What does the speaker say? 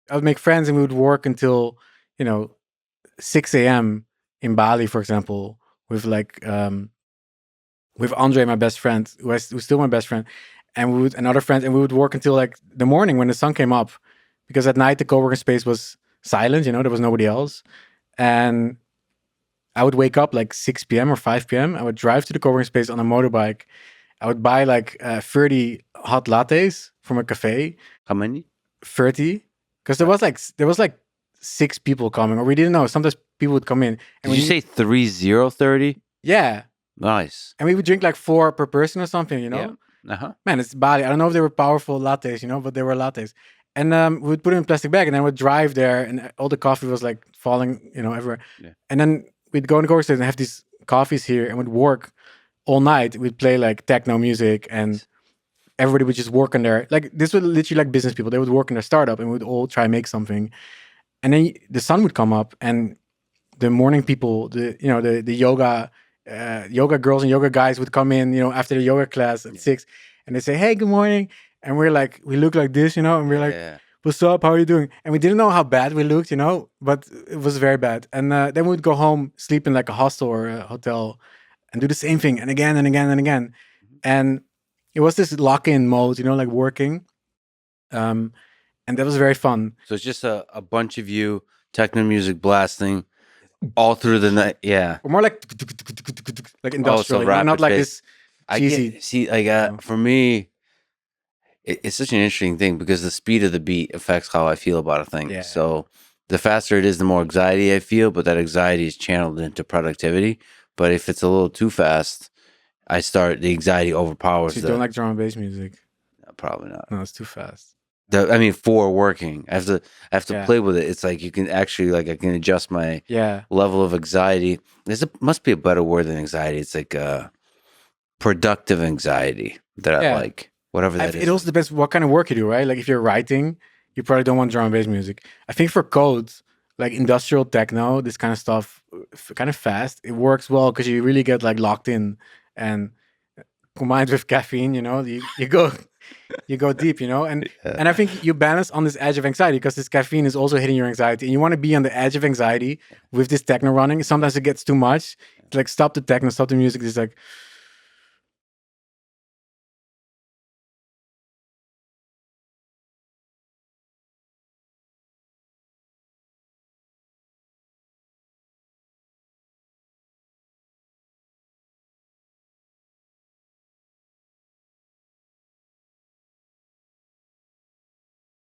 I would make friends and we would work until, 6 a.m. in Bali, for example, with with Andre, my best friend, who's still my best friend, and and other friends, and we would work until like the morning when the sun came up, because at night the co-working space was silent. There was nobody else, and I would wake up like 6 p.m. or 5 p.m. I would drive to the co-working space on a motorbike. I would buy like 30 hot lattes from a cafe. How many? 30, because there was like 6 people coming, or we didn't know. Sometimes people would come in. Did you say 30? Yeah. Nice. And we would drink like 4 per person or something, Yeah. Uh-huh. Man, it's Bali. I don't know if they were powerful lattes, but they were lattes. And we would put it in a plastic bag, and then we'd drive there, and all the coffee was like falling, everywhere. Yeah. And then we'd go in the coffee station and have these coffees here, and we'd work all night. We'd play like techno music, and everybody would just work on their, like, this was literally like business people. They would work in their startup, and we'd all try and make something. And then the sun would come up, and the morning people, the yoga girls and yoga guys would come in, after the yoga class at 6, and they say, "Hey, good morning." And we're like, we look like this, and we're like, "What's up? How are you doing?" And we didn't know how bad we looked, but it was very bad. And then we'd go home, sleep in like a hostel or a hotel, and do the same thing, and again and again and again. And it was this lock-in mode, like working. And that was very fun. So it's just a bunch of you, techno music blasting all through the night. Yeah. Or more like industrial, not like this cheesy. For me, it's such an interesting thing because the speed of the beat affects how I feel about a thing. Yeah. So the faster it is, the more anxiety I feel, but that anxiety is channeled into productivity. But if it's a little too fast, the anxiety overpowers. So you don't like drum and bass music? No, probably not. No, it's too fast. For working, I have to play with it. It's like you can actually, like, I can adjust my level of anxiety. Must be a better word than anxiety. It's like productive anxiety that I like, whatever that is. It also depends what kind of work you do, right? Like if you're writing, you probably don't want drum and bass music. I think for code, like industrial techno, this kind of stuff, kind of fast, it works well because you really get like locked in, and combined with caffeine, you go. You go deep, and I think you balance on this edge of anxiety because this caffeine is also hitting your anxiety, and you want to be on the edge of anxiety with this techno running. Sometimes it gets too much. It's like, stop the techno, stop the music. It's like,